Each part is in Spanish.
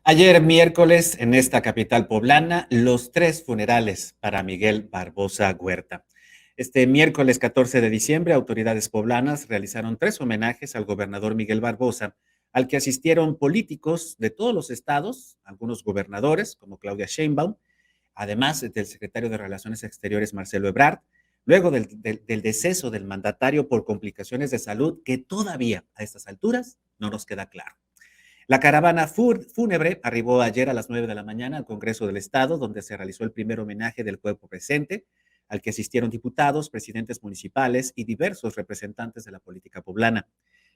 Ayer miércoles, en esta capital poblana, los tres funerales para Miguel Barbosa Huerta. Este miércoles 14 de diciembre, autoridades poblanas realizaron tres homenajes al gobernador Miguel Barbosa, al que asistieron políticos de todos los estados, algunos gobernadores como Claudia Sheinbaum, además del secretario de Relaciones Exteriores Marcelo Ebrard, luego del deceso del mandatario por complicaciones de salud que todavía a estas alturas no nos queda claro. La caravana fúnebre arribó ayer a las 9 de la mañana al Congreso del Estado, donde se realizó el primer homenaje del cuerpo presente, al que asistieron diputados, presidentes municipales y diversos representantes de la política poblana.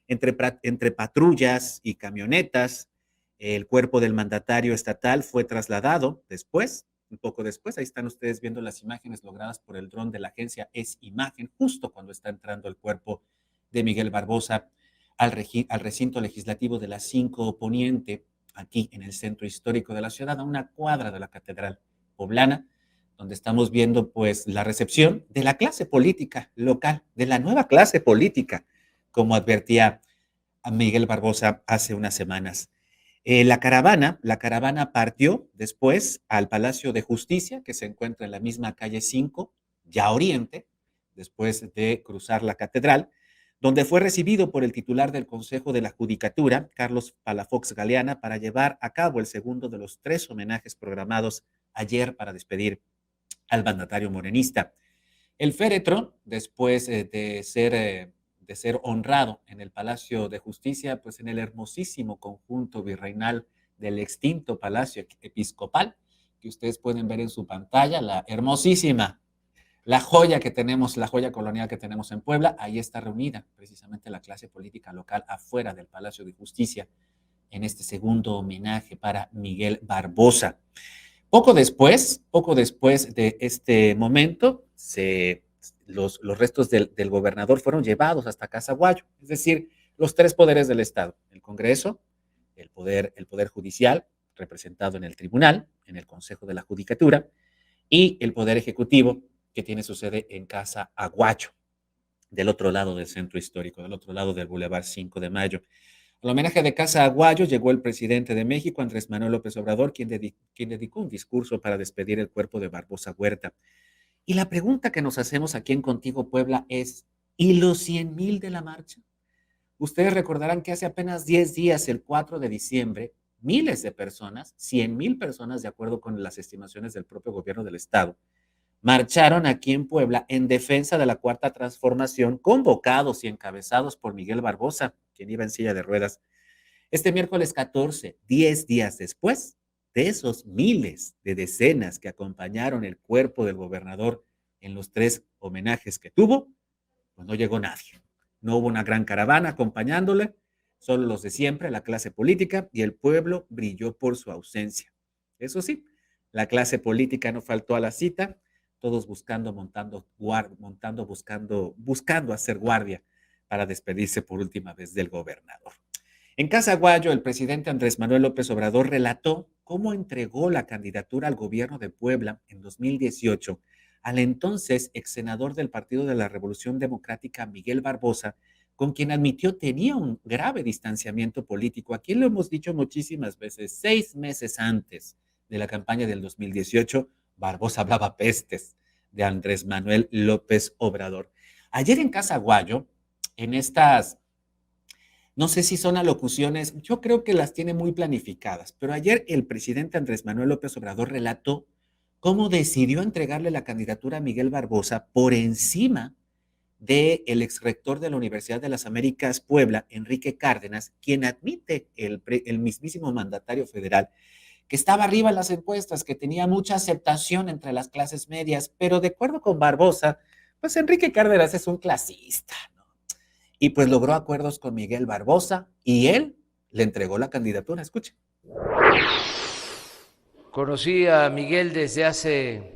Entre patrullas y camionetas, el cuerpo del mandatario estatal fue trasladado después, un poco después, ahí están ustedes viendo las imágenes logradas por el dron de la agencia Es Imagen, justo cuando está entrando el cuerpo de Miguel Barbosa al recinto legislativo de la 5 Poniente, aquí en el centro histórico de la ciudad, a una cuadra de la Catedral Poblana, donde estamos viendo pues la recepción de la clase política local, de la nueva clase política, como advertía a Miguel Barbosa hace unas semanas. La caravana partió después al Palacio de Justicia, que se encuentra en la misma calle 5, ya oriente, después de cruzar la catedral, donde fue recibido por el titular del Consejo de la Judicatura, Carlos Palafox Galeana, para llevar a cabo el segundo de los tres homenajes programados ayer para despedir al mandatario morenista. El féretro, después de ser honrado en el Palacio de Justicia, pues en el hermosísimo conjunto virreinal del extinto Palacio Episcopal, que ustedes pueden ver en su pantalla, la hermosísima, la joya que tenemos, la joya colonial que tenemos en Puebla, ahí está reunida precisamente la clase política local afuera del Palacio de Justicia en este segundo homenaje para Miguel Barbosa. Poco después de este momento, los restos del gobernador fueron llevados hasta Casaguayo, es decir, los tres poderes del Estado, el Congreso, el poder judicial, representado en el tribunal, en el Consejo de la Judicatura, y el Poder Ejecutivo, que tiene su sede en Casa Aguayo, del otro lado del centro histórico, del otro lado del Boulevard 5 de Mayo. Al homenaje de Casa Aguayo llegó el presidente de México, Andrés Manuel López Obrador, quien dedicó un discurso para despedir el cuerpo de Barbosa Huerta. Y la pregunta que nos hacemos aquí en Contigo Puebla es, ¿y los 100,000 de la marcha? Ustedes recordarán que hace apenas 10 días, el 4 de diciembre, miles de personas, 100,000 personas, de acuerdo con las estimaciones del propio gobierno del Estado, marcharon aquí en Puebla en defensa de la Cuarta Transformación, convocados y encabezados por Miguel Barbosa, quien iba en silla de ruedas. Este miércoles 14, 10 días después de esos miles de decenas que acompañaron el cuerpo del gobernador en los tres homenajes que tuvo, pues no llegó nadie. No hubo una gran caravana acompañándole, solo los de siempre, la clase política, y el pueblo brilló por su ausencia. Eso sí, la clase política no faltó a la cita, todos buscando hacer guardia para despedirse por última vez del gobernador. En Casaguayo, el presidente Andrés Manuel López Obrador relató cómo entregó la candidatura al gobierno de Puebla en 2018 al entonces ex senador del Partido de la Revolución Democrática, Miguel Barbosa, con quien admitió tenía un grave distanciamiento político. Aquí lo hemos dicho muchísimas veces, 6 meses antes de la campaña del 2018, Barbosa hablaba pestes de Andrés Manuel López Obrador. Ayer en Casaguayo, en estas, no sé si son alocuciones, yo creo que las tiene muy planificadas, pero ayer el presidente Andrés Manuel López Obrador relató cómo decidió entregarle la candidatura a Miguel Barbosa por encima del exrector de la Universidad de las Américas Puebla, Enrique Cárdenas, quien admite el mismísimo mandatario federal que estaba arriba en las encuestas, que tenía mucha aceptación entre las clases medias, pero de acuerdo con Barbosa, pues Enrique Cárdenas es un clasista, ¿no? Y pues logró acuerdos con Miguel Barbosa y él le entregó la candidatura. Escuche. Conocí a Miguel desde hace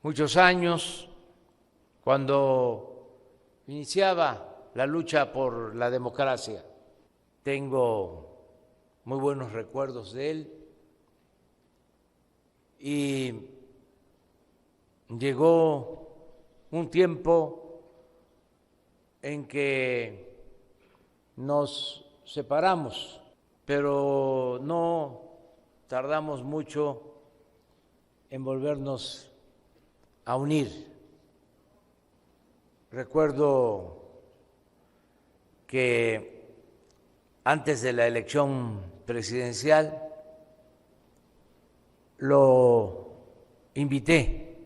muchos años, cuando iniciaba la lucha por la democracia. Tengo muy buenos recuerdos de él y llegó un tiempo en que nos separamos, pero tardamos mucho en volvernos a unir. Recuerdo que antes de la elección presidencial lo invité.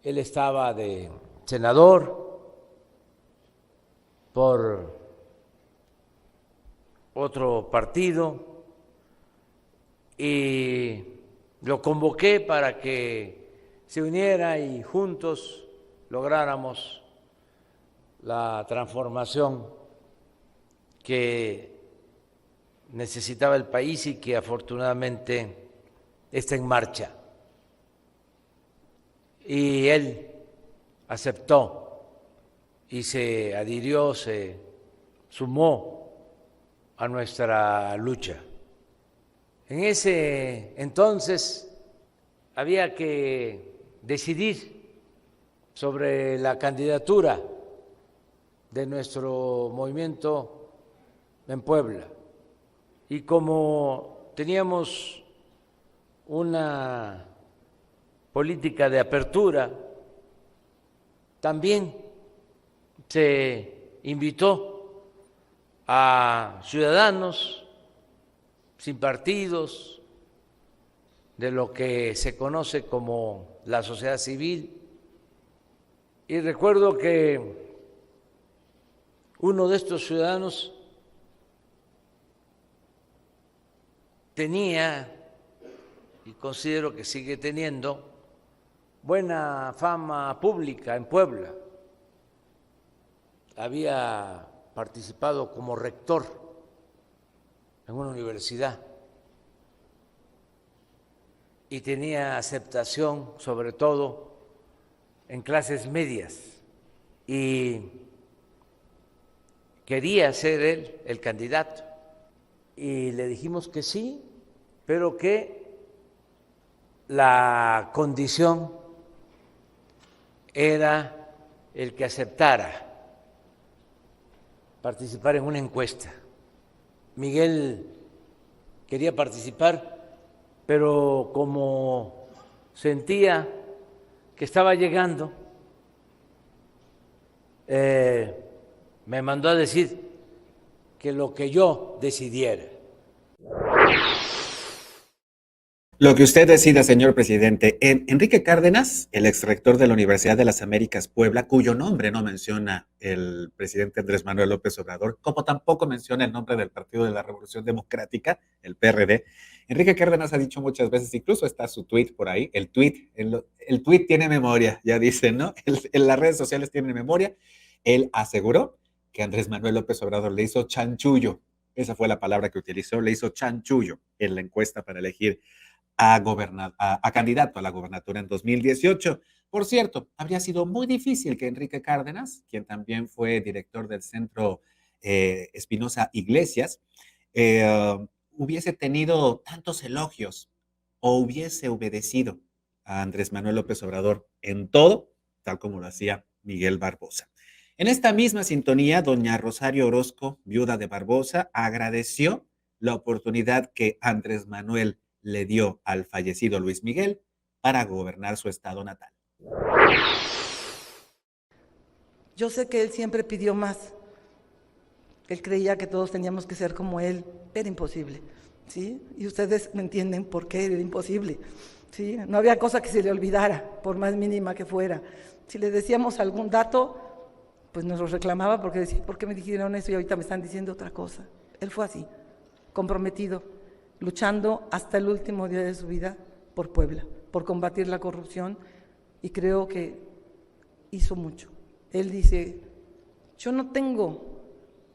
Él estaba de senador por otro partido y lo convoqué para que se uniera y juntos lográramos la transformación que necesitaba el país y que afortunadamente está en marcha. Y él aceptó y se adhirió, se sumó a nuestra lucha. En ese entonces había que decidir sobre la candidatura de nuestro movimiento en Puebla. Y como teníamos una política de apertura, también se invitó a ciudadanos sin partidos, de lo que se conoce como la sociedad civil. Y recuerdo que uno de estos ciudadanos tenía, y considero que sigue teniendo, buena fama pública en Puebla. Había participado como rector en una universidad y tenía aceptación sobre todo en clases medias y quería ser él el candidato y le dijimos que sí, pero que la condición era el que aceptara participar en una encuesta. Miguel quería participar, pero como sentía que estaba llegando, me mandó a decir que lo que yo decidiera. Lo que usted decida, señor presidente. Enrique Cárdenas, el exrector de la Universidad de las Américas Puebla, cuyo nombre no menciona el presidente Andrés Manuel López Obrador, como tampoco menciona el nombre del Partido de la Revolución Democrática, el PRD. Enrique Cárdenas ha dicho muchas veces, incluso está su tuit por ahí, el tuit tiene memoria, ya dicen, ¿no? En las redes sociales tienen memoria. Él aseguró que Andrés Manuel López Obrador le hizo chanchullo, esa fue la palabra que utilizó, le hizo chanchullo en la encuesta para elegir a candidato a la gobernatura en 2018. Por cierto, habría sido muy difícil que Enrique Cárdenas, quien también fue director del Centro Espinosa Iglesias, hubiese tenido tantos elogios o hubiese obedecido a Andrés Manuel López Obrador en todo, tal como lo hacía Miguel Barbosa. En esta misma sintonía, doña Rosario Orozco, viuda de Barbosa, agradeció la oportunidad que Andrés Manuel le dio al fallecido Luis Miguel para gobernar su estado natal. Yo sé que él siempre pidió más. Él creía que todos teníamos que ser como él. Era imposible, ¿sí? Y ustedes me entienden por qué era imposible, ¿sí? No había cosa que se le olvidara, por más mínima que fuera. Si le decíamos algún dato, pues nos lo reclamaba porque decía, ¿por qué me dijeron eso y ahorita me están diciendo otra cosa? Él fue así, comprometido, luchando hasta el último día de su vida por Puebla, por combatir la corrupción, y creo que hizo mucho. Él dice, yo no tengo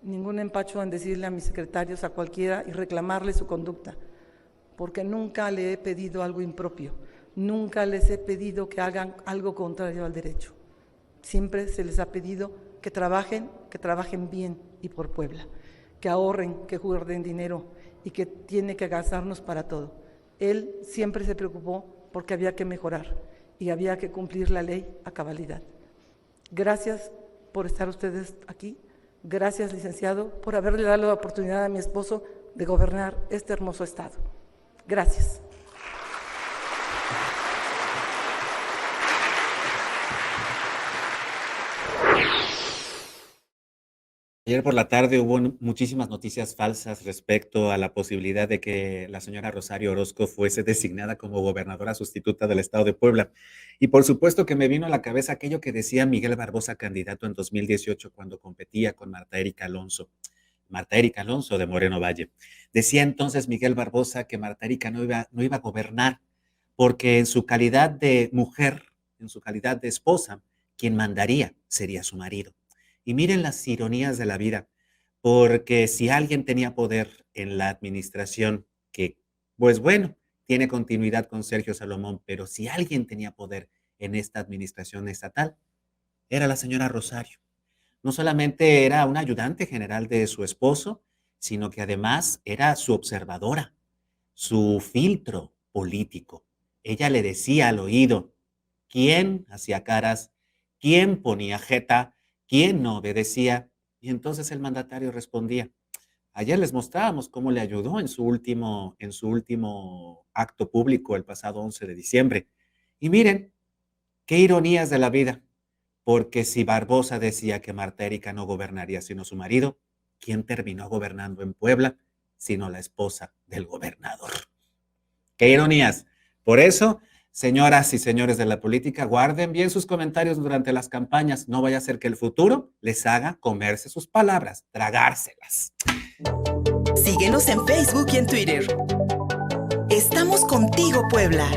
ningún empacho en decirle a mis secretarios, a cualquiera, y reclamarle su conducta, porque nunca le he pedido algo impropio, nunca les he pedido que hagan algo contrario al derecho. Siempre se les ha pedido que trabajen bien y por Puebla, que ahorren, que guarden dinero y que tiene que gastarnos para todo. Él siempre se preocupó porque había que mejorar y había que cumplir la ley a cabalidad. Gracias por estar ustedes aquí. Gracias, licenciado, por haberle dado la oportunidad a mi esposo de gobernar este hermoso estado. Gracias. Ayer por la tarde hubo muchísimas noticias falsas respecto a la posibilidad de que la señora Rosario Orozco fuese designada como gobernadora sustituta del estado de Puebla. Y por supuesto que me vino a la cabeza aquello que decía Miguel Barbosa, candidato en 2018, cuando competía con Marta Erika Alonso. Marta Erika Alonso de Moreno Valle. Decía entonces Miguel Barbosa que Marta Erika no iba a gobernar porque en su calidad de mujer, en su calidad de esposa, quien mandaría sería su marido. Y miren las ironías de la vida, porque si alguien tenía poder en la administración, que, pues bueno, tiene continuidad con Sergio Salomón, pero si alguien tenía poder en esta administración estatal, era la señora Rosario. No solamente era una ayudante general de su esposo, sino que además era su observadora, su filtro político. Ella le decía al oído quién hacía caras, quién ponía jeta, quién no obedecía, y entonces el mandatario respondía. Ayer les mostrábamos cómo le ayudó en su último acto público el pasado 11 de diciembre. Y miren, qué ironías de la vida, porque si Barbosa decía que Marta Erika no gobernaría sino su marido, ¿quién terminó gobernando en Puebla sino la esposa del gobernador? ¡Qué ironías! Por eso, señoras y señores de la política, guarden bien sus comentarios durante las campañas. No vaya a ser que el futuro les haga comerse sus palabras, tragárselas. Síguenos en Facebook y en Twitter. Estamos contigo, Puebla.